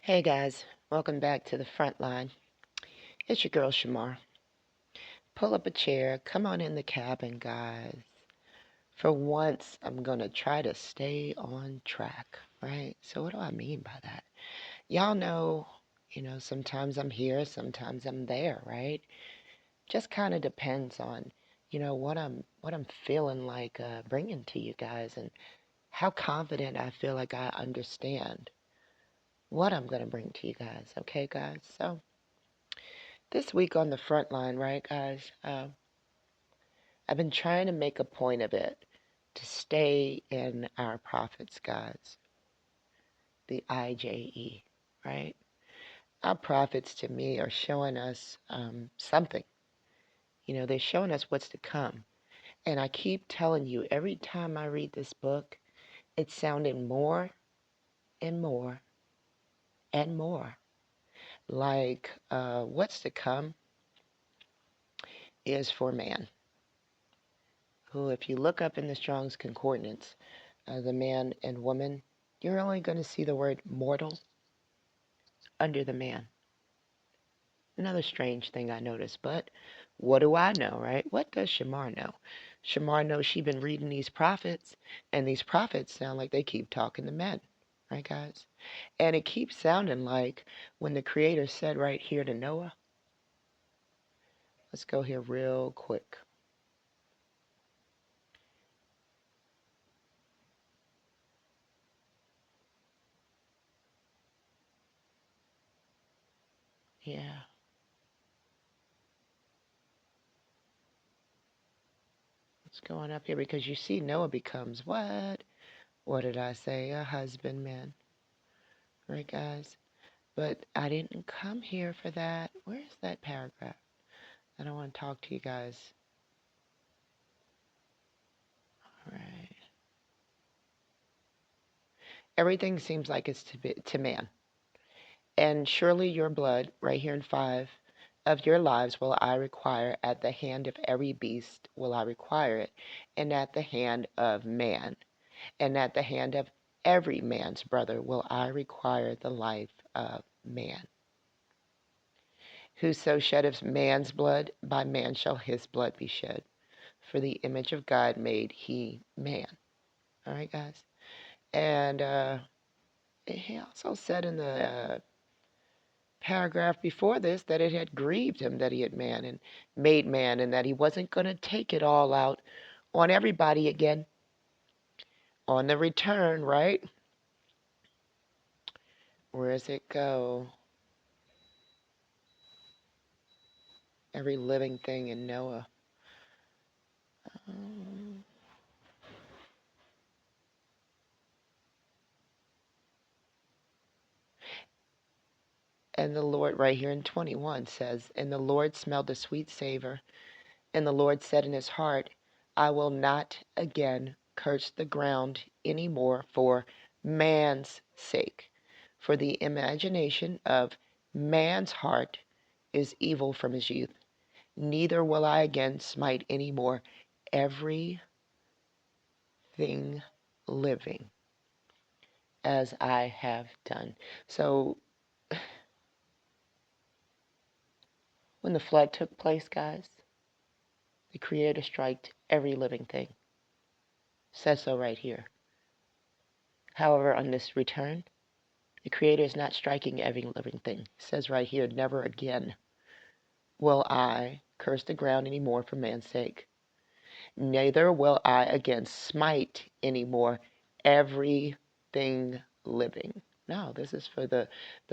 Hey guys, welcome back to the front line. It's your girl Shamar. Pull up a chair, come on in the cabin, guys. For once, I'm going to try to stay on track, right? So, what do I mean by that? Y'all know, sometimes I'm here, sometimes I'm there, right? Just kind of depends on, what I'm feeling like bringing to you guys and how confident I feel like I understand what I'm going to bring to you guys, okay, guys? So, this week on the front line, right, guys? I've been trying to make a point of it to stay in our prophets, guys, the IJE, right? Our prophets, to me, are showing us something. They're showing us what's to come. And I keep telling you, every time I read this book, it's sounding more and more and more like what's to come is for man. Who, if you look up in the Strong's Concordance, the man and woman, you're only going to see the word mortal under the man. Another strange thing I noticed, but what do I know, right? What does Shamar know? Shamar knows she's been reading these prophets, and these prophets sound like they keep talking to men, right, guys? And it keeps sounding like when the Creator said right here to Noah, let's go here real quick. Yeah. What's going up here? Because you see Noah becomes what? What did I say? A husbandman. Right, guys? But I didn't come here for that. Where's that paragraph? I don't want to talk to you guys. All right. Everything seems like it's to man. And surely your blood, right here in 5, of your lives will I require, at the hand of every beast will I require it, and at the hand of man, and at the hand of every man's brother will I require the life of man. Whoso sheddeth man's blood, by man shall his blood be shed. For the image of God made he man. All right, guys? And he also said in the paragraph before this that it had grieved him that he had made man, and that he wasn't going to take it all out on everybody again on the return, right? Where does it go? Every living thing in Noah. Um, and the Lord, right here in 21, says, and the Lord smelled a sweet savor, and the Lord said in his heart, I will not again curse the ground any more for man's sake. For the imagination of man's heart is evil from his youth. Neither will I again smite any more every thing living as I have done. So when the flood took place, guys, the Creator striked every living thing. Says so right here. However, on this return, the Creator is not striking every living thing. It says right here, never again will I curse the ground any more for man's sake. Neither will I again smite any more everything living. No, this is for the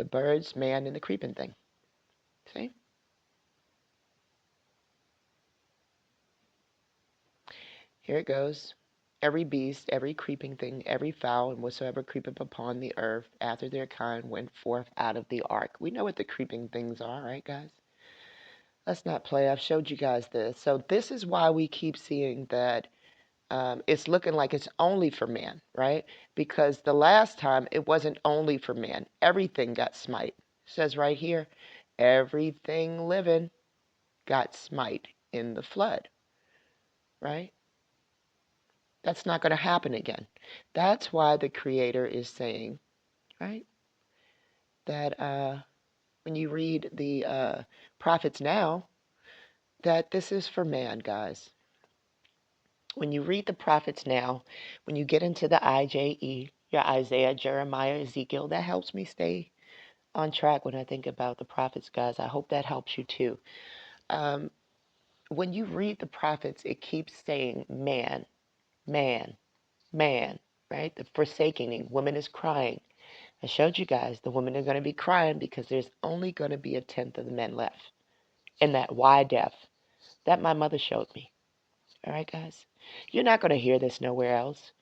birds, man, and the creeping thing. See? Here it goes. Every beast, every creeping thing, every fowl, and whatsoever creepeth upon the earth after their kind went forth out of the ark. We know what the creeping things are, right, guys? Let's not play. I've showed you guys this. So this is why we keep seeing that it's looking like it's only for man, right? Because the last time it wasn't only for man. Everything got smite. It says right here, everything living got smite in the flood, right? That's not going to happen again. That's why the Creator is saying, right? that when you read the prophets now, that this is for man, guys. When you read the prophets now, when you get into the IJE, your Isaiah, Jeremiah, Ezekiel, that helps me stay on track when I think about the prophets, guys. I hope that helps you too. When you read the prophets, it keeps saying man, man, man, right? The forsaking, woman is crying. I showed you guys the women are going to be crying because there's only going to be a tenth of the men left. And that why death? That my mother showed me. All right, guys? You're not going to hear this nowhere else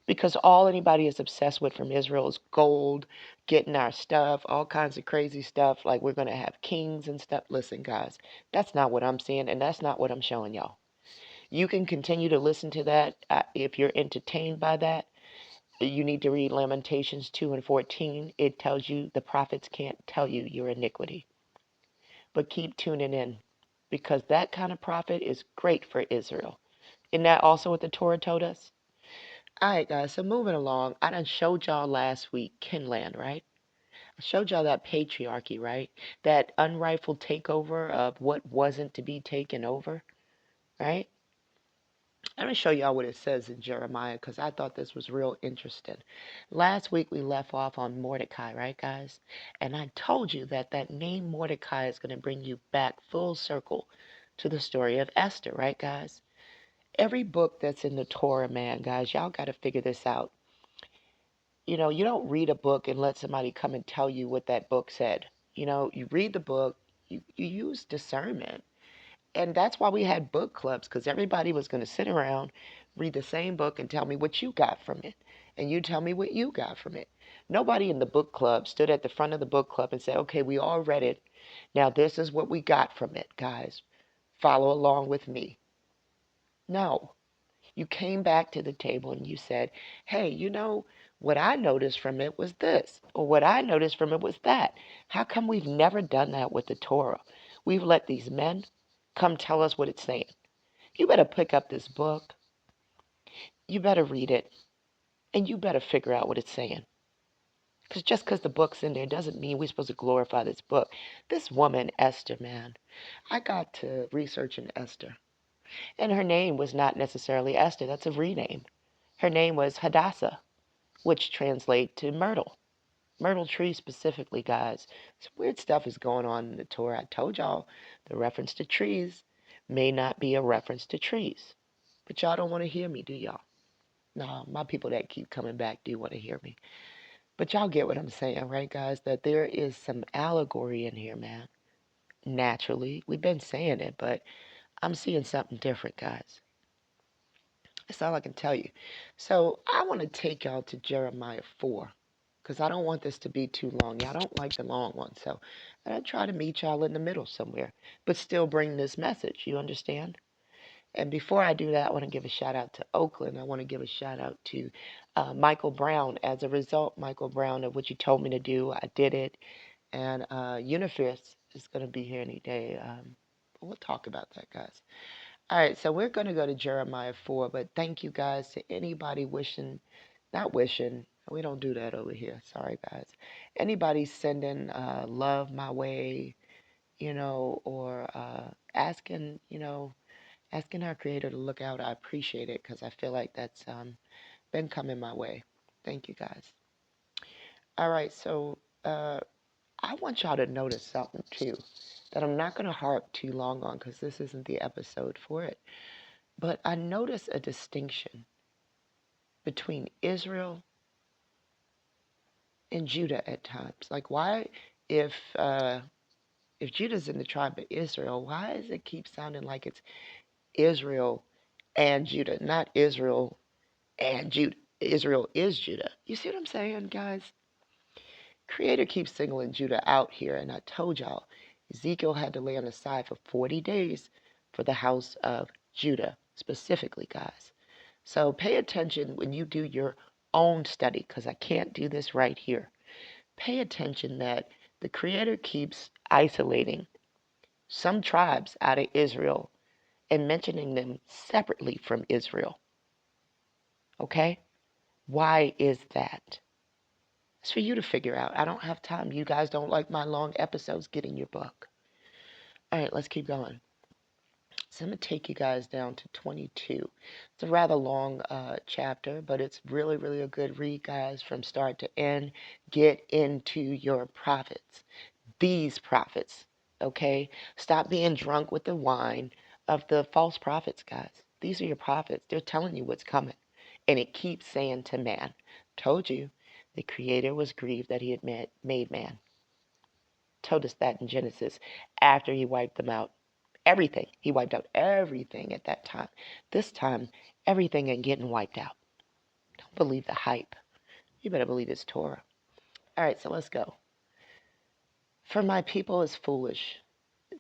because all anybody is obsessed with from Israel is gold, getting our stuff, all kinds of crazy stuff, like we're going to have kings and stuff. Listen, guys, that's not what I'm seeing, and that's not what I'm showing y'all. You can continue to listen to that if you're entertained by that. You need to read Lamentations 2 and 14. It tells you the prophets can't tell you your iniquity. But keep tuning in because that kind of prophet is great for Israel. Isn't that also what the Torah told us? All right, guys, so moving along, I done showed y'all last week Kinland, right? I showed y'all that patriarchy, right? That unrightful takeover of what wasn't to be taken over, right? I'm going to show y'all what it says in Jeremiah because I thought this was real interesting. Last week we left off on Mordecai, right, guys? And I told you that that name Mordecai is going to bring you back full circle to the story of Esther, right, guys? Every book that's in the Torah, man, guys, y'all got to figure this out. You know, you don't read a book and let somebody come and tell you what that book said. You know, you read the book, you use discernment. And that's why we had book clubs, because everybody was going to sit around, read the same book, and tell me what you got from it. And you tell me what you got from it. Nobody in the book club stood at the front of the book club and said, okay, we all read it. Now this is what we got from it, guys. Follow along with me. No. You came back to the table and you said, hey, you know, what I noticed from it was this, or what I noticed from it was that. How come we've never done that with the Torah? We've let these men come tell us what it's saying. You better pick up this book. You better read it. And you better figure out what it's saying. Because just because the book's in there doesn't mean we're supposed to glorify this book. This woman, Esther, man, I got to researching Esther. And her name was not necessarily Esther. That's a rename. Her name was Hadassah, which translates to myrtle. Myrtle tree specifically, guys. Some weird stuff is going on in the Torah. I told y'all the reference to trees may not be a reference to trees. But y'all don't want to hear me, do y'all? No, my people that keep coming back do want to hear me. But y'all get what I'm saying, right, guys? That there is some allegory in here, man. Naturally. We've been saying it, but I'm seeing something different, guys. That's all I can tell you. So I want to take y'all to Jeremiah 4 because I don't want this to be too long. Y'all don't like the long one. So I'm going to try to meet y'all in the middle somewhere, but still bring this message. You understand? And before I do that, I want to give a shout out to Oakland. I want to give a shout out to Michael Brown. As a result, Michael Brown, of what you told me to do, I did it. And Unifist is going to be here any day. We'll talk about that, guys. All right, so we're going to go to Jeremiah 4, but thank you guys to anybody wishing, not wishing, we don't do that over here. Sorry, guys. Anybody sending love my way, or asking, asking our Creator to look out. I appreciate it because I feel like that's been coming my way. Thank you, guys. All right, so I want y'all to notice something too that I'm not going to harp too long on because this isn't the episode for it. But I notice a distinction between Israel and Judah at times. Like, why, if Judah's in the tribe of Israel, why does it keep sounding like it's Israel and Judah, not Israel and Judah? Israel is Judah. You see what I'm saying, guys? Creator keeps singling Judah out here, and I told y'all Ezekiel had to lay on the side for 40 days for the house of Judah, specifically, guys. So pay attention when you do your own study, because I can't do this right here. Pay attention that the Creator keeps isolating some tribes out of Israel and mentioning them separately from Israel. Okay? Why is that? It's for you to figure out. I don't have time. You guys don't like my long episodes. Get in your book. All right, let's keep going. So I'm going to take you guys down to 22. It's a rather long chapter, but it's really, really a good read, guys, from start to end. Get into your prophets. These prophets, okay? Stop being drunk with the wine of the false prophets, guys. These are your prophets. They're telling you what's coming. And it keeps saying to man, told you, the Creator was grieved that he had made man. Told us that in Genesis after he wiped them out. Everything. He wiped out everything at that time. This time, everything ain't getting wiped out. Don't believe the hype. You better believe it's Torah. All right, so let's go. For my people is foolish.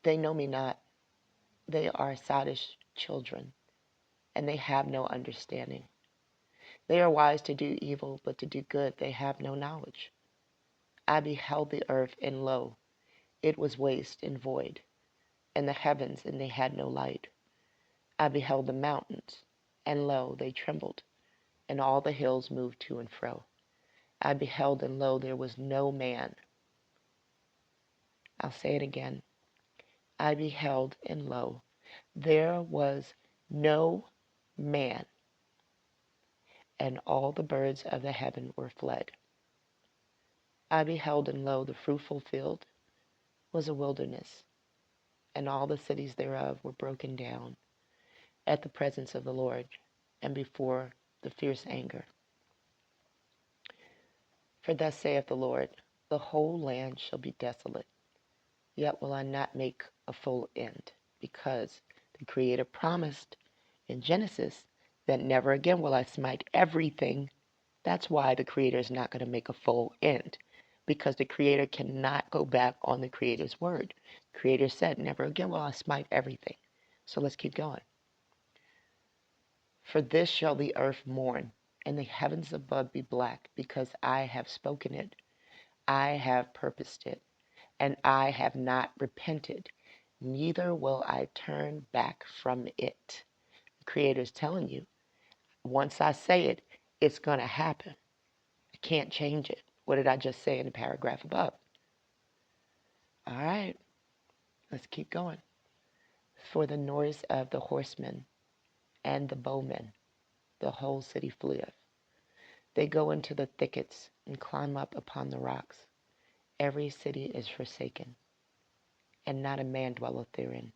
They know me not. They are sottish children, and they have no understanding. They are wise to do evil, but to do good they have no knowledge. I beheld the earth, and lo, it was waste and void, and the heavens, and they had no light. I beheld the mountains, and lo, they trembled, and all the hills moved to and fro. I beheld, and lo, there was no man. I'll say it again. I beheld, and lo, there was no man, and all the birds of the heaven were fled. I beheld, and lo, the fruitful field was a wilderness, and all the cities thereof were broken down at the presence of the Lord, and before the fierce anger. For thus saith the Lord, the whole land shall be desolate, yet will I not make a full end, because the Creator promised in Genesis that never again will I smite everything. That's why the Creator is not going to make a full end, because the Creator cannot go back on the Creator's word. The Creator said, never again will I smite everything. So let's keep going. For this shall the earth mourn, and the heavens above be black, because I have spoken it, I have purposed it, and I have not repented, neither will I turn back from it. The Creator is telling you, once I say it, it's going to happen. I can't change it. What did I just say in the paragraph above? All right, let's keep going. For the noise of the horsemen and the bowmen, the whole city fleeth. They go into the thickets and climb up upon the rocks. Every city is forsaken, and not a man dwelleth therein.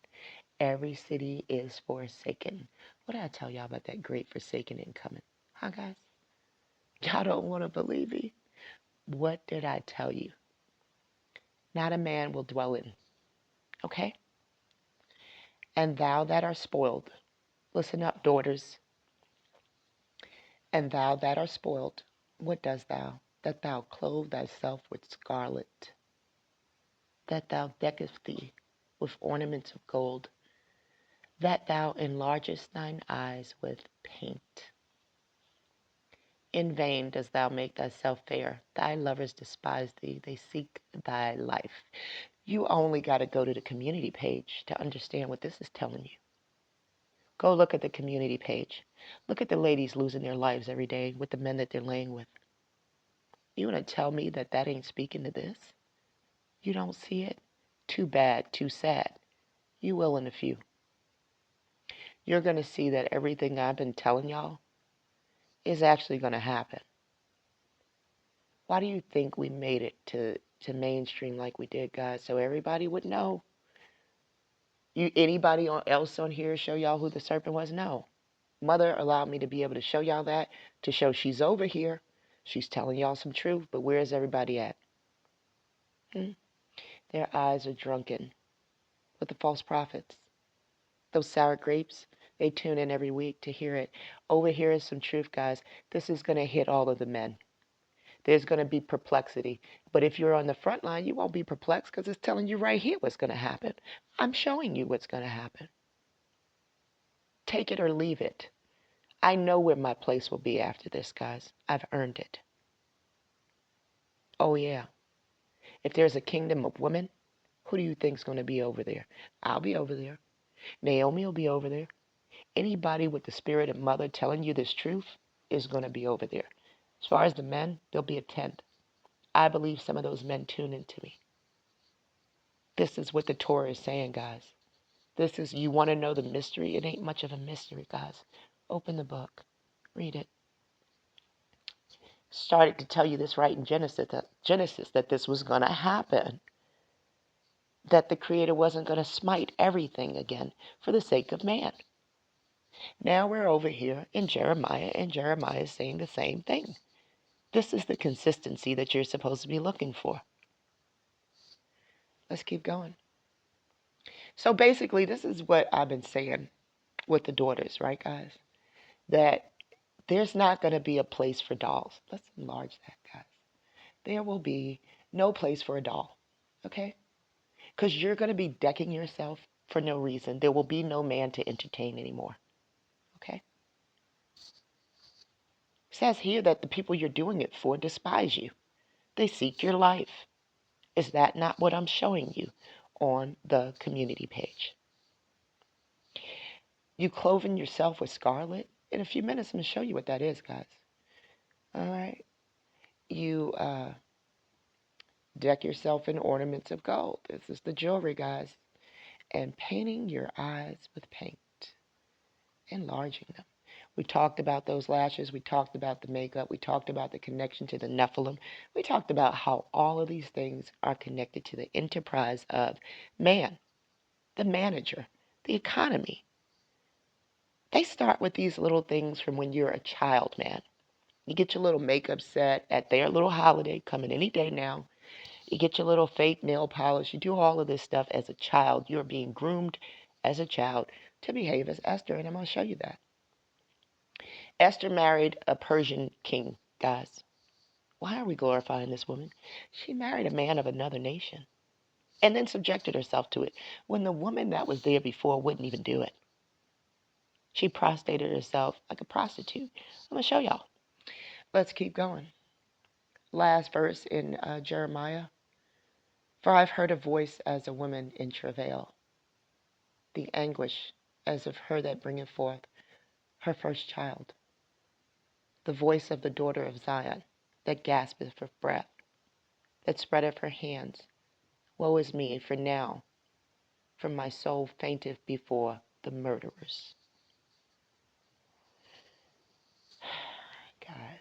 Every city is forsaken. What did I tell y'all about that great forsakening coming? Huh, guys? Y'all don't want to believe me? What did I tell you? Not a man will dwell in. Okay? And thou that art spoiled, listen up, daughters. And thou that art spoiled, what dost thou? That thou clothe thyself with scarlet, that thou deckest thee with ornaments of gold, that thou enlargest thine eyes with paint. In vain dost thou make thyself fair. Thy lovers despise thee. They seek thy life. You only got to go to the community page to understand what this is telling you. Go look at the community page. Look at the ladies losing their lives every day with the men that they're laying with. You want to tell me that that ain't speaking to this? You don't see it? Too bad, too sad. You will in a few. You're going to see that everything I've been telling y'all is actually going to happen. Why do you think we made it to mainstream like we did, guys? So everybody would know. Anybody else on here show y'all who the serpent was? No. Mother allowed me to be able to show y'all that, to show she's over here. She's telling y'all some truth, but where is everybody at? Their eyes are drunken with the false prophets. Those sour grapes, they tune in every week to hear it. Over here is some truth, guys. This is going to hit all of the men. There's going to be perplexity. But if you're on the front line, you won't be perplexed because it's telling you right here what's going to happen. I'm showing you what's going to happen. Take it or leave it. I know where my place will be after this, guys. I've earned it. Oh, yeah. If there's a kingdom of women, who do you think's going to be over there? I'll be over there. Naomi will be over there. Anybody with the spirit of mother telling you this truth is going to be over there. As far as the men, there'll be a tent. I believe some of those men tune into me. This is what the Torah is saying, guys. This is, you want to know the mystery? It ain't much of a mystery, guys. Open the book. Read it. Started to tell you this right in Genesis that this was going to happen. That the Creator wasn't going to smite everything again for the sake of man. Now we're over here in Jeremiah, and Jeremiah is saying the same thing. This is the consistency that you're supposed to be looking for. Let's keep going. So basically, this is what I've been saying with the daughters, right, guys? That there's not going to be a place for dolls. Let's enlarge that, guys. There will be no place for a doll, okay? Because you're going to be decking yourself for no reason. There will be no man to entertain anymore, okay? It says here that the people you're doing it for despise you. They seek your life. Is that not what I'm showing you on the community page? You cloven yourself with scarlet. In a few minutes, I'm going to show you what that is, guys. All right. You deck yourself in ornaments of gold. This is the jewelry, guys. And painting your eyes with paint. Enlarging them. We talked about those lashes. We talked about the makeup. We talked about the connection to the Nephilim. We talked about how all of these things are connected to the enterprise of man, the manager, the economy. They start with these little things from when you're a child, man. You get your little makeup set at their little holiday coming any day now. You get your little fake nail polish. You do all of this stuff as a child. You're being groomed as a child to behave as Esther, and I'm going to show you that. Esther married a Persian king, guys. Why are we glorifying this woman? She married a man of another nation and then subjected herself to it when the woman that was there before wouldn't even do it. She prostrated herself like a prostitute. I'm going to show y'all. Let's keep going. Last verse in Jeremiah. For I've heard a voice as a woman in travail, the anguish as of her that bringeth forth her first child, the voice of the daughter of Zion, that gaspeth for breath, that spreadeth her hands. Woe is me, for now, from my soul fainteth before the murderers. Guys,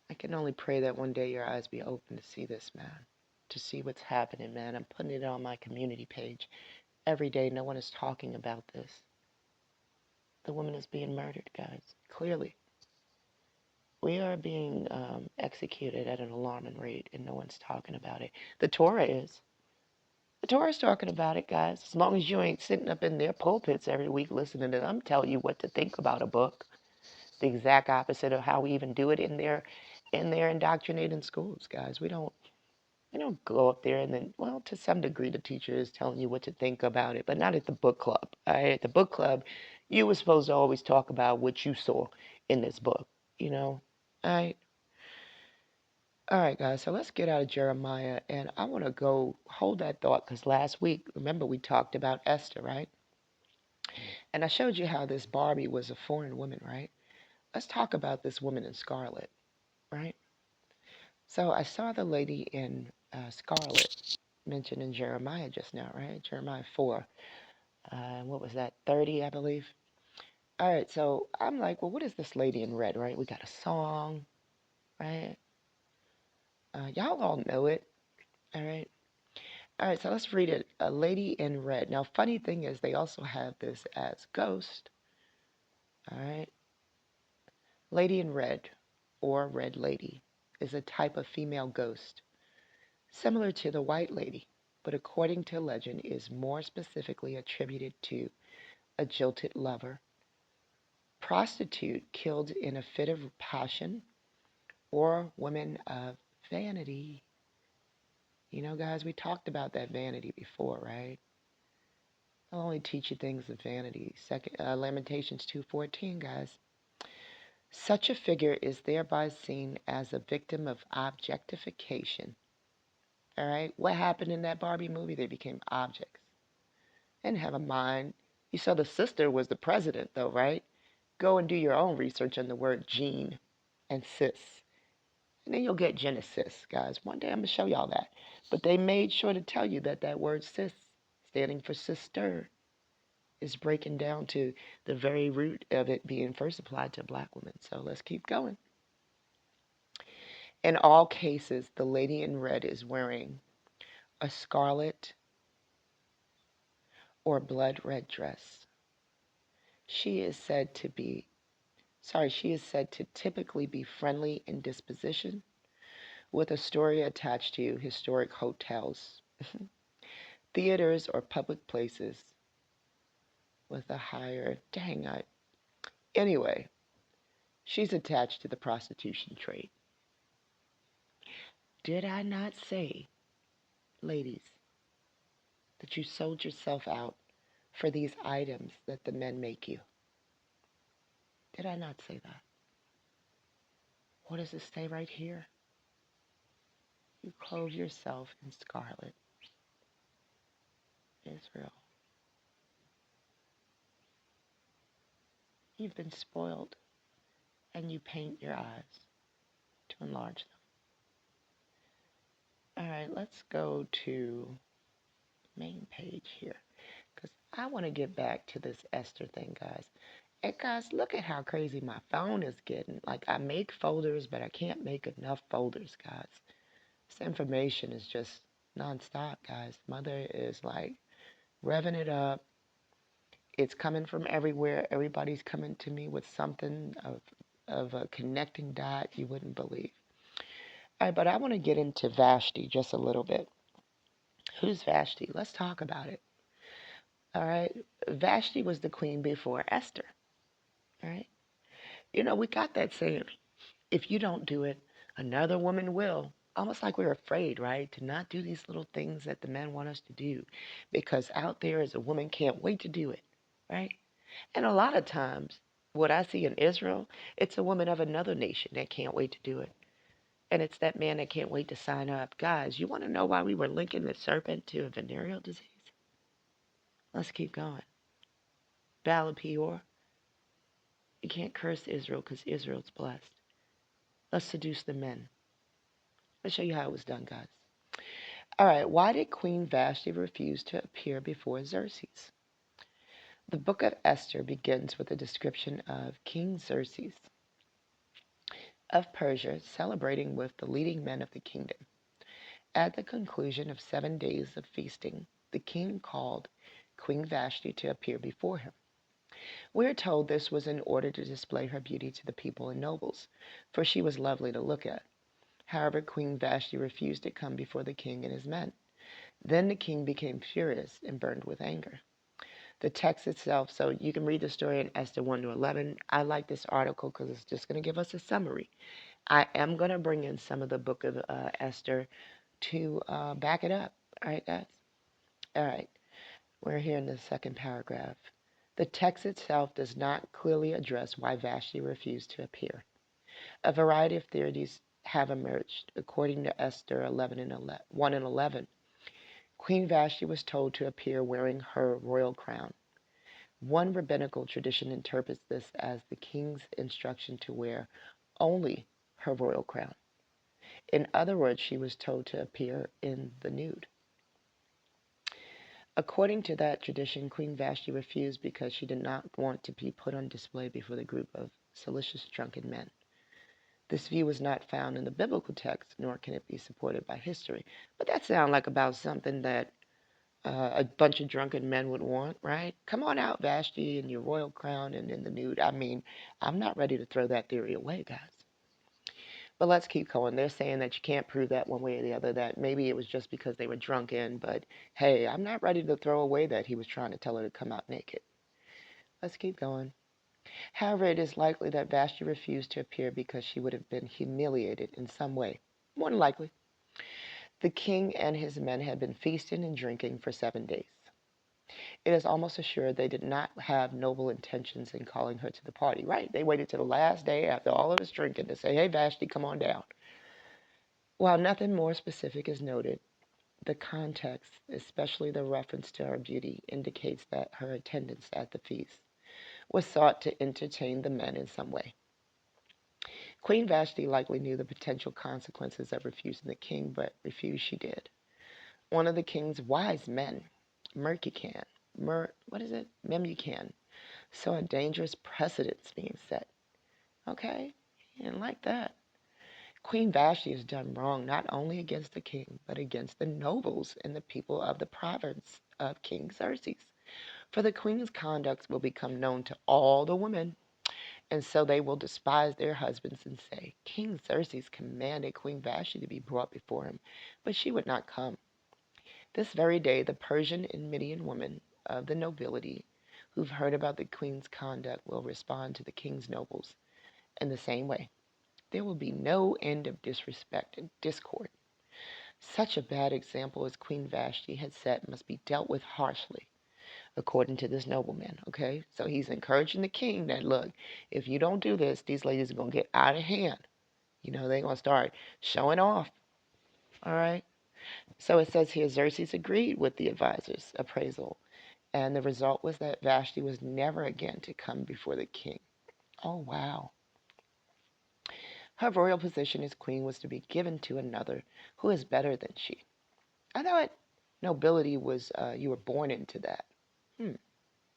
I can only pray that one day your eyes be open to see this, man, to see what's happening, man. I'm putting it on my community page every day. No one is talking about this. The woman is being murdered, guys, clearly. We are being executed at an alarming rate, and no one's talking about it. The Torah is. The Torah's talking about it, guys. As long as you ain't sitting up in their pulpits every week listening to them tell you what to think about a book. The exact opposite of how we even do it in their indoctrinating schools, guys. We don't go up there and then, well, to some degree the teacher is telling you what to think about it, but not at the book club. All right? At the book club, you were supposed to always talk about what you saw in this book, you know? All right? All right, guys, so let's get out of Jeremiah, and I want to go hold that thought because last week, remember, we talked about Esther, right? And I showed you how this Barbie was a foreign woman, right? Let's talk about this woman in scarlet, right? So I saw the lady in scarlet mentioned in Jeremiah just now, right? Jeremiah 4. What was that? 30, I believe. All right, so I'm like, well, what is this lady in red, right? We got a song, right? Y'all all know it, all right? All right, so let's read it. A lady in red. Now, funny thing is, they also have this as ghost, all right? Lady in red, or red lady, is a type of female ghost, similar to the white lady, but according to legend is more specifically attributed to a jilted lover, prostitute killed in a fit of passion, or woman of vanity. You know, guys, we talked about that vanity before, right? I'll only teach you things of vanity. Lamentations 2:14, guys. Such a figure is thereby seen as a victim of objectification. All right? What happened in that Barbie movie? They became objects. They didn't have a mind. You saw the sister was the president, though, right? Go and do your own research on the word gene and cis. And then you'll get Genesis, guys. One day I'm going to show y'all that. But they made sure to tell you that that word sis, standing for sister, is breaking down to the very root of it being first applied to black women. So let's keep going. In all cases, the lady in red is wearing a scarlet or blood red dress. She is said to typically be friendly in disposition, with a story attached to historic hotels, theaters, or public places with a higher, anyway, she's attached to the prostitution trade. Did I not say, ladies, that you sold yourself out for these items that the men make you? Did I not say that? What does it say right here? You clothe yourself in scarlet. Israel. You've been spoiled, and you paint your eyes to enlarge them. All right, let's go to the main page here, because I want to get back to this Esther thing, guys. And guys, look at how crazy my phone is getting. Like, I make folders, but I can't make enough folders, guys. This information is just nonstop, guys. Mother is like revving it up. It's coming from everywhere. Everybody's coming to me with something of a connecting dot you wouldn't believe. All right, but I want to get into Vashti just a little bit. Who's Vashti? Let's talk about it. All right, Vashti was the queen before Esther. All right, you know, we got that saying, if you don't do it, another woman will. Almost like we're afraid, right, to not do these little things that the men want us to do, because out there is a woman can't wait to do it, right? And a lot of times, what I see in Israel, it's a woman of another nation that can't wait to do it. And it's that man that can't wait to sign up. Guys, you want to know why we were linking the serpent to a venereal disease? Let's keep going. Baal Peor. You can't curse Israel because Israel's blessed. Let's seduce the men. Let's show you how it was done, guys. All right, why did Queen Vashti refuse to appear before Xerxes? The book of Esther begins with a description of King Xerxes of Persia celebrating with the leading men of the kingdom. At the conclusion of 7 days of feasting, the king called Queen Vashti to appear before him. We are told this was in order to display her beauty to the people and nobles, for she was lovely to look at. However, Queen Vashti refused to come before the king and his men. Then the king became furious and burned with anger. The text itself, so you can read the story in Esther 1 to 11. I like this article because it's just going to give us a summary. I am going to bring in some of the book of Esther to back it up. All right, guys? All right. We're here in the second paragraph. The text itself does not clearly address why Vashti refused to appear. A variety of theories have emerged. According to Esther 1 and 11, Queen Vashti was told to appear wearing her royal crown. One rabbinical tradition interprets this as the king's instruction to wear only her royal crown. In other words, she was told to appear in the nude. According to that tradition, Queen Vashti refused because she did not want to be put on display before the group of salacious drunken men. This view is not found in the biblical text, nor can it be supported by history. But that sounds like about something that a bunch of drunken men would want, right? Come on out, Vashti, in your royal crown and in the nude. I mean, I'm not ready to throw that theory away, guys. But let's keep going. They're saying that you can't prove that one way or the other, that maybe it was just because they were drunken, but hey, I'm not ready to throw away that he was trying to tell her to come out naked. Let's keep going. However, it is likely that Vashti refused to appear because she would have been humiliated in some way. More than likely. The king and his men had been feasting and drinking for 7 days. It is almost assured they did not have noble intentions in calling her to the party, right? They waited till the last day after all of this drinking to say, hey, Vashti, come on down. While nothing more specific is noted, the context, especially the reference to her beauty, indicates that her attendance at the feast was sought to entertain the men in some way. Queen Vashti likely knew the potential consequences of refusing the king, but refuse she did. One of the king's wise men, Memucan, Memucan, saw a dangerous precedence being set. Okay, he didn't like that. Queen Vashti has done wrong not only against the king, but against the nobles and the people of the province of King Xerxes. For the queen's conduct will become known to all the women, and so they will despise their husbands and say, King Xerxes commanded Queen Vashti to be brought before him, but she would not come. This very day the Persian and Median women of the nobility who've heard about the queen's conduct will respond to the king's nobles in the same way. There will be no end of disrespect and discord. Such a bad example as Queen Vashti had set must be dealt with harshly, according to this nobleman, okay? So he's encouraging the king that, look, if you don't do this, these ladies are going to get out of hand. You know, they're going to start showing off, all right? So it says here, Xerxes agreed with the advisor's appraisal, and the result was that Vashti was never again to come before the king. Oh, wow. Her royal position as queen was to be given to another who is better than she. I thought nobility was, you were born into that.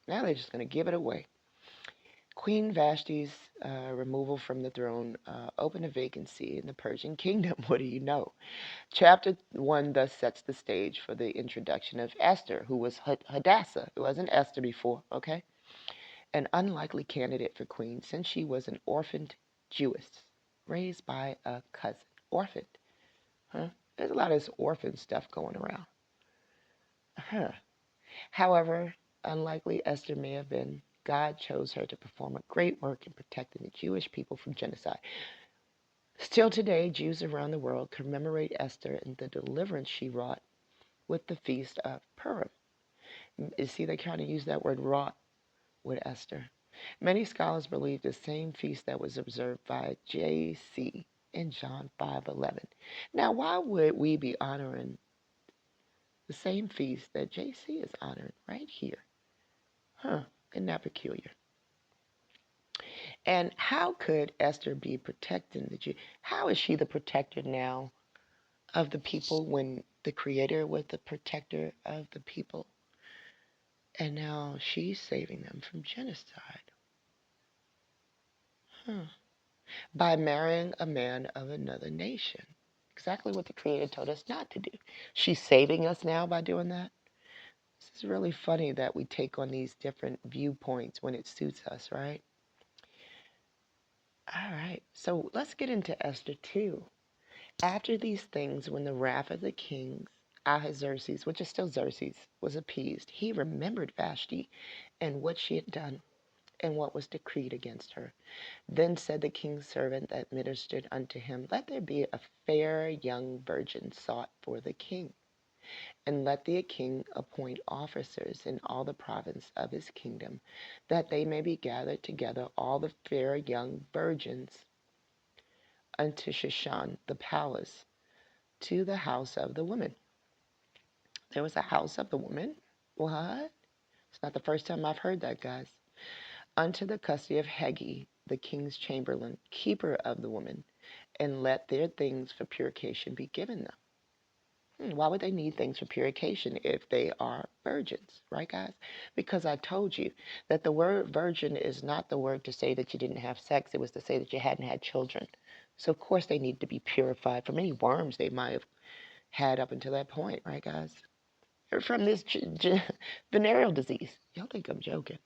Now they're just going to give it away. Queen Vashti's removal from the throne opened a vacancy in the Persian kingdom. What do you know? Chapter 1 thus sets the stage for the introduction of Esther, who was Hadassah. It wasn't Esther before, okay? An unlikely candidate for queen since she was an orphaned Jewess raised by a cousin. Orphaned. Huh? There's a lot of this orphan stuff going around. Huh. However unlikely Esther may have been, God chose her to perform a great work in protecting the Jewish people from genocide. Still today, Jews around the world commemorate Esther and the deliverance she wrought with the Feast of Purim. You see, they kind of use that word wrought with Esther. Many scholars believe the same feast that was observed by J.C. in John 5:11. Now, why would we be honoring the same feast that J.C. is honoring right here? Huh, isn't that peculiar? And how could Esther be protecting the Jew? How is she the protector now of the people when the Creator was the protector of the people? And now she's saving them from genocide. By marrying a man of another nation. Exactly what the Creator told us not to do. She's saving us now by doing that. This is really funny that we take on these different viewpoints when it suits us, right? All right, so let's get into Esther 2. After these things, when the wrath of the king Ahasuerus, which is still Xerxes, was appeased, he remembered Vashti and what she had done and what was decreed against her. Then said the king's servant that ministered unto him, Let there be a fair young virgin sought for the king, and let the king appoint officers in all the province of his kingdom, that they may be gathered together all the fair young virgins unto Shushan the palace, to the house of the women. There was a house of the woman? What? It's not the first time I've heard that, guys. Unto the custody of Hegi, the king's chamberlain, keeper of the woman, and let their things for purification be given them. Why would they need things for purification if they are virgins, right, guys? Because I told you that the word virgin is not the word to say that you didn't have sex. It was to say that you hadn't had children. So, of course, they need to be purified from any worms they might have had up until that point, right, guys? Or from this venereal disease. Y'all think I'm joking.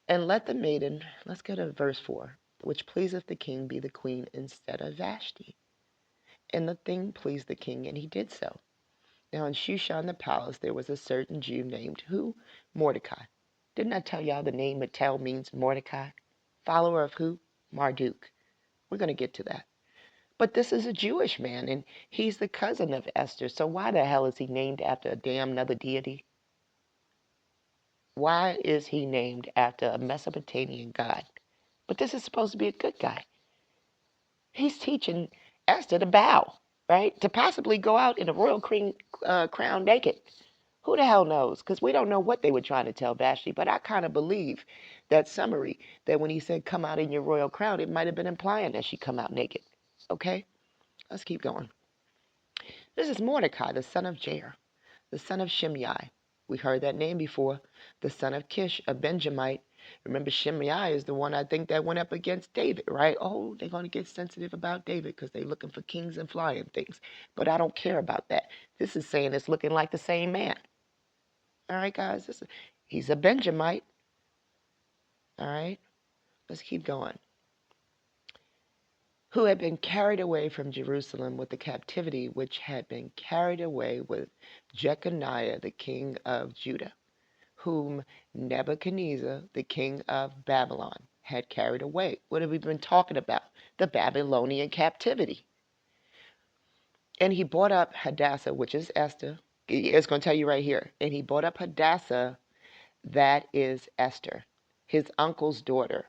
And let the maiden, let's go to verse 4, which pleaseth the king be the queen instead of Vashti. And the thing pleased the king, and he did so. Now in Shushan the palace there was a certain Jew named who? Mordecai. Didn't I tell y'all the name Mattel means Mordecai? Follower of who? Marduk. We're going to get to that. But this is a Jewish man, and he's the cousin of Esther. So why the hell is he named after a damn another deity? Why is he named after a Mesopotamian god? But this is supposed to be a good guy. He's teaching Esther to bow, right? To possibly go out in a royal crown naked. Who the hell knows? Because we don't know what they were trying to tell Vashti, but I kind of believe that summary, that when he said, come out in your royal crown, it might have been implying that she come out naked. Okay? Let's keep going. This is Mordecai, the son of Jair, the son of Shimei. We heard that name before. The son of Kish, a Benjamite. Remember, Shimei is the one I think that went up against David, right? Oh, they're going to get sensitive about David because they're looking for kings and flying things. But I don't care about that. This is saying it's looking like the same man. All right, guys? He's a Benjamite. All right? Let's keep going. Who had been carried away from Jerusalem with the captivity which had been carried away with Jeconiah, the king of Judah, whom Nebuchadnezzar, the king of Babylon, had carried away. What have we been talking about? The Babylonian captivity. And he brought up Hadassah, which is Esther. It's going to tell you right here. And he brought up Hadassah, that is Esther, his uncle's daughter,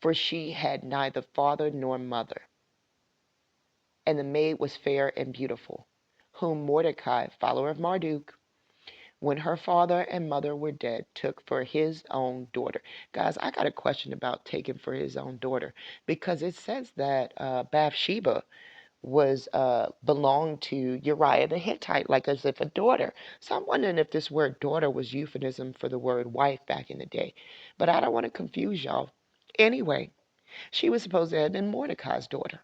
for she had neither father nor mother. And the maid was fair and beautiful, whom Mordecai, follower of Marduk, when her father and mother were dead, took for his own daughter. Guys, I got a question about taking for his own daughter, because it says that Bathsheba was belonged to Uriah the Hittite, like as if a daughter. So I'm wondering if this word daughter was euphemism for the word wife back in the day. But I don't want to confuse y'all. Anyway, she was supposed to have been Mordecai's daughter.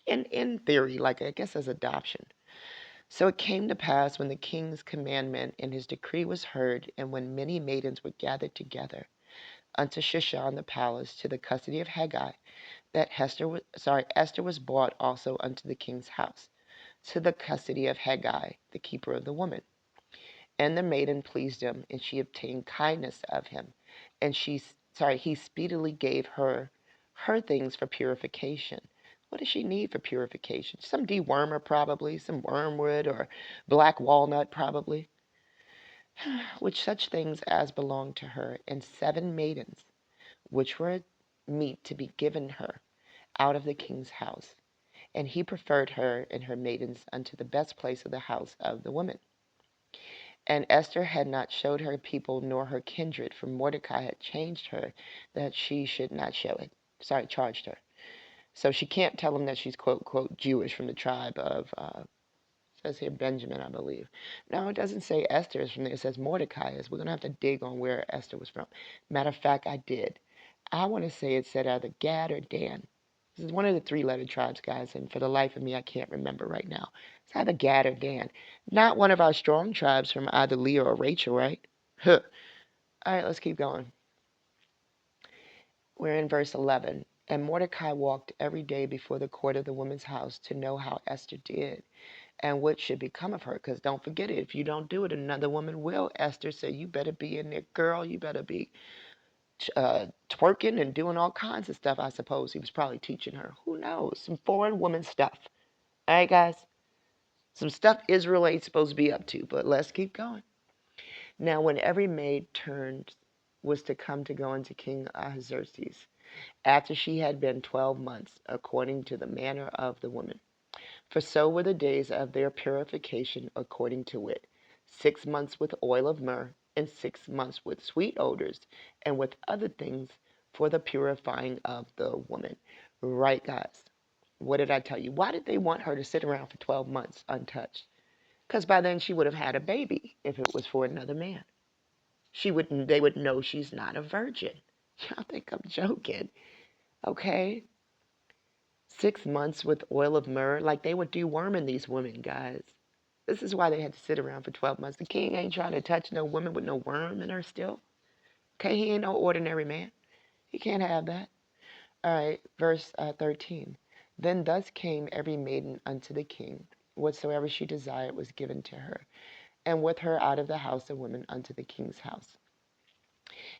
In theory, like I guess as adoption. So it came to pass when the king's commandment and his decree was heard, and when many maidens were gathered together unto Shushan the palace to the custody of Haggai, that Esther was brought also unto the king's house, to the custody of Haggai, the keeper of the woman. And the maiden pleased him, and she obtained kindness of him, and he speedily gave her things for purification. What does she need for purification? Some dewormer probably, some wormwood or black walnut probably, which such things as belonged to her, and 7 maidens, which were meet to be given her out of the king's house. And he preferred her and her maidens unto the best place of the house of the woman. And Esther had not showed her people nor her kindred, for Mordecai had changed her that she should not show it. Charged her. So she can't tell him that she's quote, quote, Jewish from the tribe of, says here Benjamin, I believe. No, it doesn't say Esther is from there. It says Mordecai is. We're going to have to dig on where Esther was from. Matter of fact, I did. I want to say it said either Gad or Dan. This is one of the 3-letter tribes, guys, and for the life of me, I can't remember right now. It's either Gad or Dan. Not one of our strong tribes from either Leah or Rachel, right? Huh. All right, let's keep going. We're in verse 11. And Mordecai walked every day before the court of the woman's house to know how Esther did and what should become of her. Because don't forget it, if you don't do it, another woman will. Esther said, you better be in there, girl. You better be twerking and doing all kinds of stuff, I suppose. He was probably teaching her. Who knows? Some foreign woman stuff. All right, guys? Some stuff Israel ain't supposed to be up to, but let's keep going. Now, when every maid turned was to come to go into King Ahasuerus, after she had been 12 months, according to the manner of the woman. For so were the days of their purification according to wit, 6 months with oil of myrrh, and 6 months with sweet odors, and with other things for the purifying of the woman. Right, guys? What did I tell you? Why did they want her to sit around for 12 months untouched? Because by then she would have had a baby if it was for another man. They would know she's not a virgin. Y'all think I'm joking, okay? 6 months with oil of myrrh, like they would deworming these women, guys. This is why they had to sit around for 12 months. The king ain't trying to touch no woman with no worm in her still. Okay, he ain't no ordinary man. He can't have that. All right, verse 13. Then thus came every maiden unto the king. Whatsoever she desired was given to her, and with her out of the house of women unto the king's house.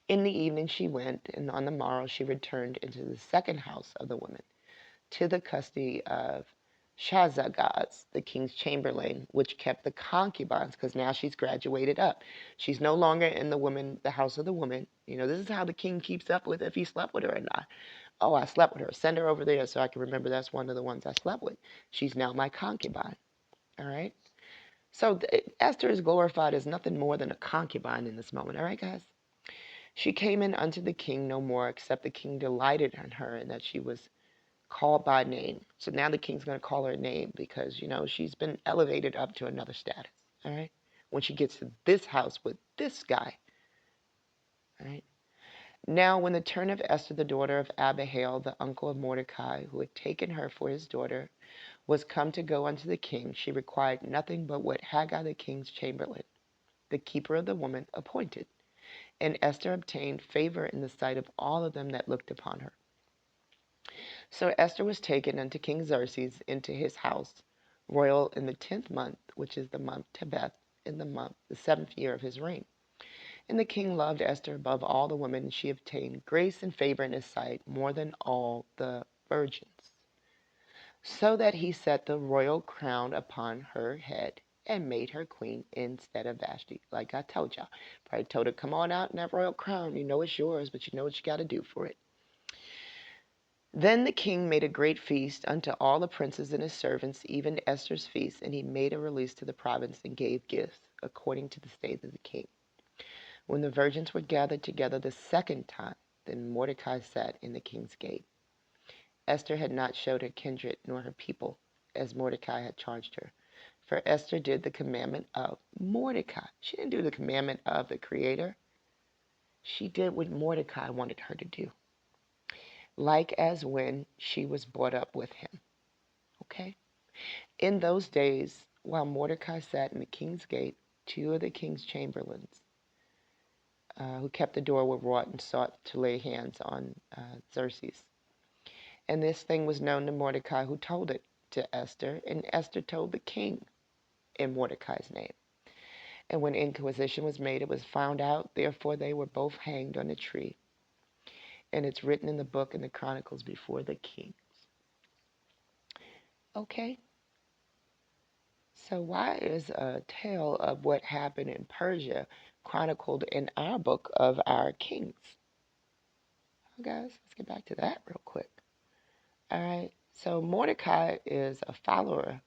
In the evening she went, and on the morrow she returned into the second house of the women, to the custody of Shazagaz, the king's chamberlain, which kept the concubines, because now she's graduated up. She's no longer in the house of the woman. You know, this is how the king keeps up with if he slept with her or not. Oh, I slept with her. Send her over there so I can remember that's one of the ones I slept with. She's now my concubine. All right? So Esther is glorified as nothing more than a concubine in this moment. All right, guys? She came in unto the king no more, except the king delighted in her, and that she was called by name. So now the king's going to call her name because, she's been elevated up to another status. All right. When she gets to this house with this guy. All right. Now, when the turn of Esther, the daughter of Abihail, the uncle of Mordecai, who had taken her for his daughter, was come to go unto the king, she required nothing but what Haggai the king's chamberlain, the keeper of the woman, appointed. And Esther obtained favor in the sight of all of them that looked upon her. So Esther was taken unto King Xerxes into his house royal in the 10th month, which is the month Tebeth, in the 7th year of his reign. And the king loved Esther above all the women, and she obtained grace and favor in his sight more than all the virgins. So that he set the royal crown upon her head and made her queen instead of Vashti. Like I told y'all. Probably told her, come on out in that royal crown. You know it's yours, but you know what you got to do for it. Then the king made a great feast unto all the princes and his servants, even Esther's feast, and he made a release to the province and gave gifts, according to the state of the king. When the virgins were gathered together the second time, then Mordecai sat in the king's gate. Esther had not showed her kindred nor her people, as Mordecai had charged her. For Esther did the commandment of Mordecai. She didn't do the commandment of the Creator. She did what Mordecai wanted her to do, like as when she was brought up with him. Okay? In those days, while Mordecai sat in the king's gate, two of the king's chamberlains, who kept the door, were wrought and sought to lay hands on Xerxes. And this thing was known to Mordecai, who told it to Esther, and Esther told the king in Mordecai's name. And when inquisition was made, it was found out. Therefore, they were both hanged on a tree. And it's written in the book and the chronicles before the kings. Okay? So why is a tale of what happened in Persia chronicled in our book of our kings? Well, guys, let's get back to that real quick. All right. So Mordecai is a follower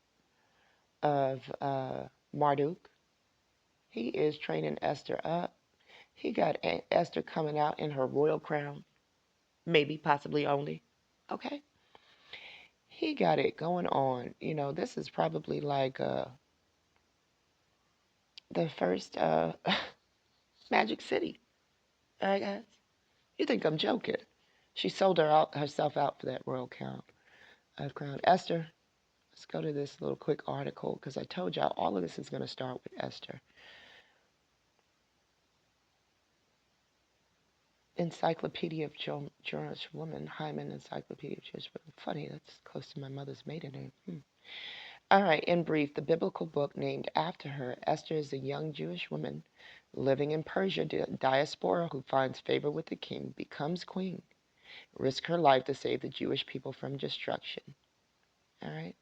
of Marduk. He is training Esther up. He got Esther coming out in her royal crown, maybe, possibly only. Okay. He got it going on. This is probably like the first Magic City. All right, guys. You think I'm joking? She sold herself out for that royal crown. Esther. Let's go to this little quick article because I told y'all all of this is going to start with Esther. Encyclopedia of Jewish Woman, Hyman Encyclopedia of Jewish Women. Funny, that's close to my mother's maiden name. All right, in brief, the biblical book named after her, Esther is a young Jewish woman living in Persia, diaspora, who finds favor with the king, becomes queen, risks her life to save the Jewish people from destruction. All right.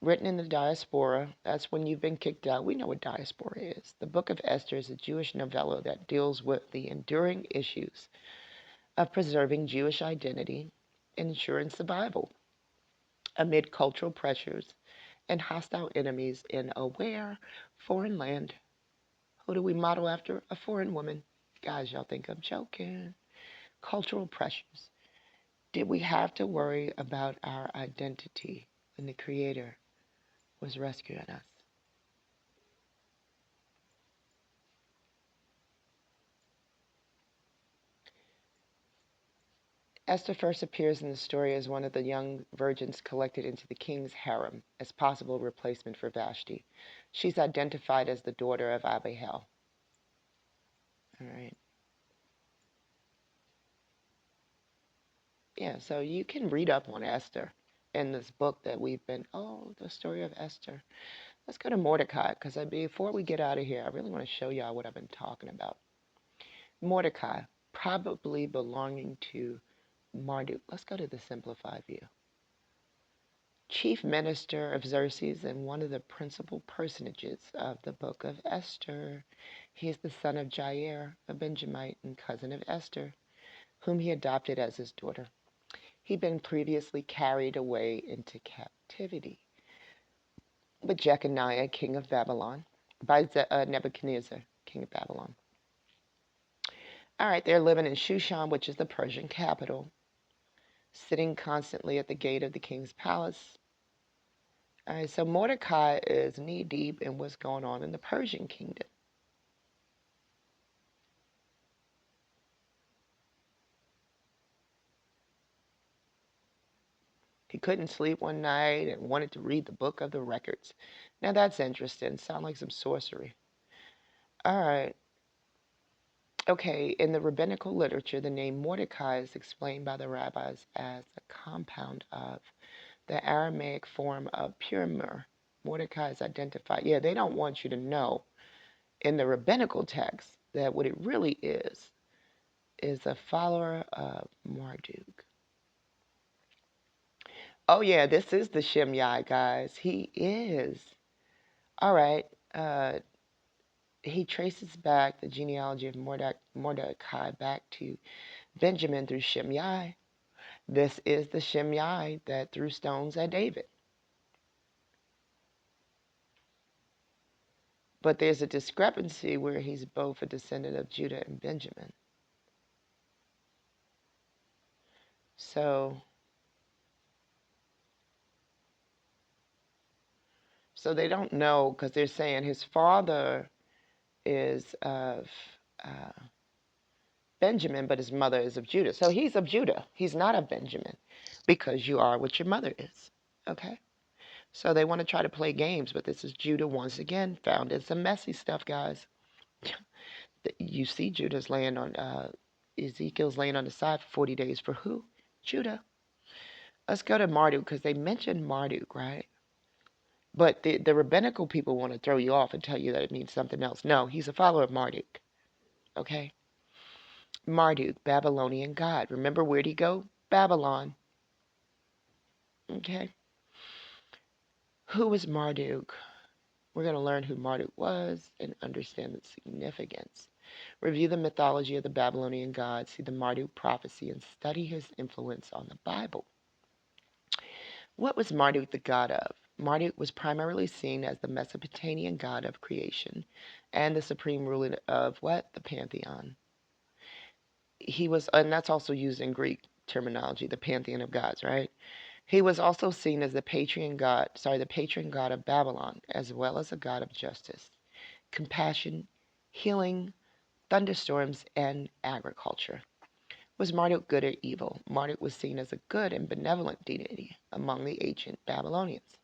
Written in the diaspora, that's when you've been kicked out. We know what diaspora is. The Book of Esther is a Jewish novella that deals with the enduring issues of preserving Jewish identity and ensuring survival amid cultural pressures and hostile enemies in a where foreign land. Who do we model after? A foreign woman. Guys, y'all think I'm joking. Cultural pressures. Did we have to worry about our identity when the Creator was rescuing us? Esther first appears in the story as one of the young virgins collected into the king's harem as possible replacement for Vashti. She's identified as the daughter of Abihail. All right. Yeah, so you can read up on Esther in this book that we've been, the story of Esther. Let's go to Mordecai, because before we get out of here, I really want to show y'all what I've been talking about. Mordecai, probably belonging to Marduk. Let's go to the simplified view. Chief minister of Xerxes and one of the principal personages of the book of Esther. He is the son of Jair, a Benjamite and cousin of Esther, whom he adopted as his daughter. He'd been previously carried away into captivity by Jeconiah, king of Babylon, by Nebuchadnezzar, king of Babylon. All right, they're living in Shushan, which is the Persian capital, sitting constantly at the gate of the king's palace. All right, so Mordecai is knee deep in what's going on in the Persian kingdom. He couldn't sleep one night and wanted to read the book of the records. Now that's interesting. Sound like some sorcery. All right. Okay, in the rabbinical literature, the name Mordecai is explained by the rabbis as a compound of the Aramaic form of Purmur. Mordecai is identified. Yeah, they don't want you to know in the rabbinical text that what it really is a follower of Marduk. Oh, yeah, this is the Shimei, guys. He is. All right. He traces back the genealogy of Mordecai back to Benjamin through Shimei. This is the Shimei that threw stones at David. But there's a discrepancy where he's both a descendant of Judah and Benjamin. So they don't know because they're saying his father is of uh, Benjamin, but his mother is of Judah. So he's of Judah. He's not of Benjamin because you are what your mother is. Okay? So they want to try to play games, but this is Judah once again found in some messy stuff, guys. You see Judah's laying on, Ezekiel's laying on the side for 40 days for who? Judah. Let's go to Marduk because they mentioned Marduk, right? But the rabbinical people want to throw you off and tell you that it means something else. No, he's a follower of Marduk. Okay? Marduk, Babylonian god. Remember, where'd he go? Babylon. Okay? Who was Marduk? We're going to learn who Marduk was and understand its significance. Review the mythology of the Babylonian gods, see the Marduk prophecy, and study his influence on the Bible. What was Marduk the god of? Marduk was primarily seen as the Mesopotamian god of creation and the supreme ruler of what? The pantheon. He was, and that's also used in Greek terminology, the pantheon of gods, right? He was also seen as the patron god of Babylon, as well as a god of justice, compassion, healing, thunderstorms, and agriculture. Was Marduk good or evil? Marduk was seen as a good and benevolent deity among the ancient Babylonians.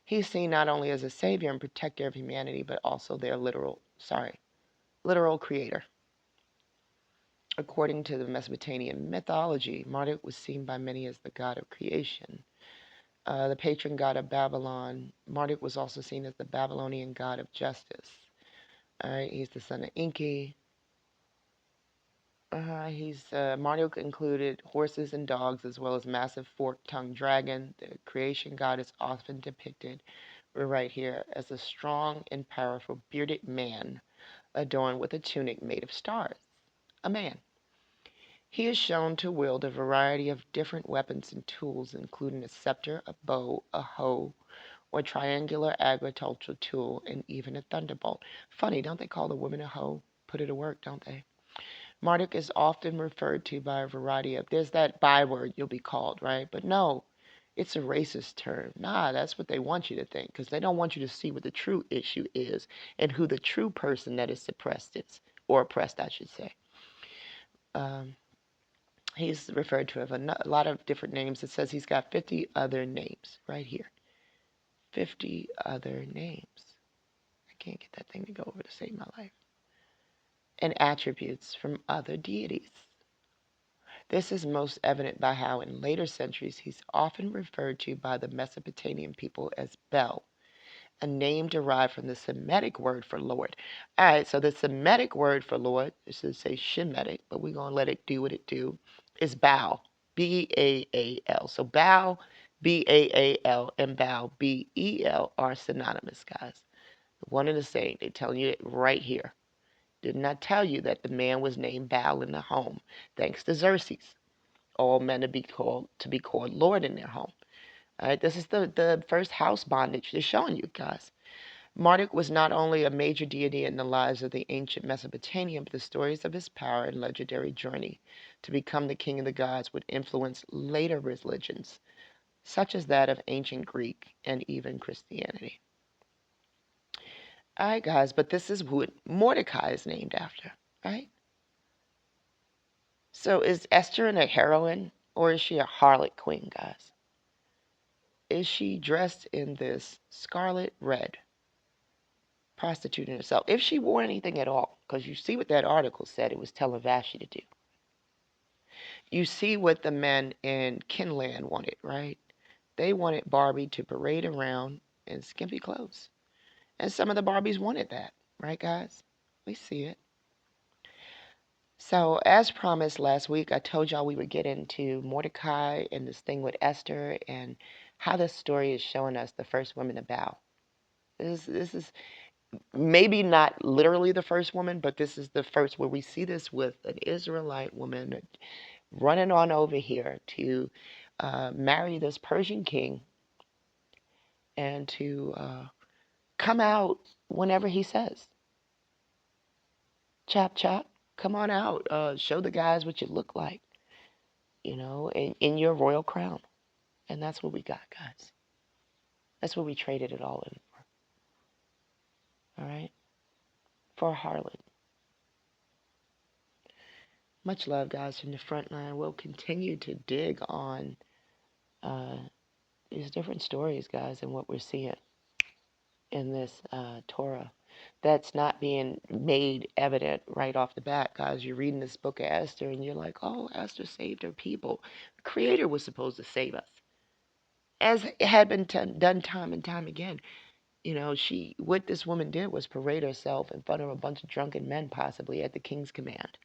He's seen not only as a savior and protector of humanity, but also their literal creator. According to the Mesopotamian mythology, Marduk was seen by many as the god of creation. The patron god of Babylon, Marduk was also seen as the Babylonian god of justice. All right, he's the son of Enki. Marduk included horses and dogs as well as massive fork-tongued dragon. The creation god is often depicted, we're right here, as a strong and powerful bearded man adorned with a tunic made of stars. A man. He is shown to wield a variety of different weapons and tools, including a scepter, a bow, a hoe, or triangular agricultural tool, and even a thunderbolt. Funny, don't they call the woman a hoe? Put her to work, don't they? Marduk is often referred to by a variety of, there's that byword you'll be called, right? But no, it's a racist term. Nah, that's what they want you to think because they don't want you to see what the true issue is and who the true person that is suppressed is, or oppressed, I should say. He's referred to as a lot of different names. It says he's got 50 other names right here. 50 other names. I can't get that thing to go over to save my life. And attributes from other deities. This is most evident by how in later centuries he's often referred to by the Mesopotamian people as Bel, a name derived from the Semitic word for Lord. All right, so the Semitic word for Lord, this is say Shemitic, but we're going to let it do what it do, is Baal, B-A-A-L. So Baal, B-A-A-L, and Baal, B-E-L, are synonymous, guys. One and the same. They're telling you it right here. Did not tell you that the man was named Baal in the home, thanks to Xerxes. All men to be called Lord in their home. All right, this is the first house bondage they're showing you guys. Marduk was not only a major deity in the lives of the ancient Mesopotamia, but the stories of his power and legendary journey to become the king of the gods would influence later religions, such as that of ancient Greek and even Christianity. All right, guys, but this is what Mordecai is named after, right? So is Esther a heroine, or is she a harlot queen, guys? Is she dressed in this scarlet red, prostituting herself? If she wore anything at all, because you see what that article said it was telling Vashti to do. You see what the men in Kinland wanted, right? They wanted Barbie to parade around in skimpy clothes. And some of the Barbies wanted that, right, guys? We see it. So, as promised last week, I told y'all we would get into Mordecai and this thing with Esther and how this story is showing us the first woman to bow. This is maybe not literally the first woman, but this is the first where we see this with an Israelite woman running on over here to marry this Persian king and to come out whenever he says. Chop, chop, come on out. Show the guys what you look like, in your royal crown. And that's what we got, guys. That's what we traded it all in for. All right? For a harlot. Much love, guys, from the front line. We'll continue to dig on these different stories, guys, and what we're seeing in this Torah that's not being made evident right off the bat, guys. You're reading this book of Esther, and you're like, oh, Esther saved her people. The Creator was supposed to save us, as it had been done time and time again. What this woman did was parade herself in front of a bunch of drunken men, possibly at the king's command.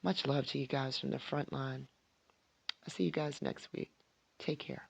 Much love to you guys from the front line. I'll see you guys next week. Take care.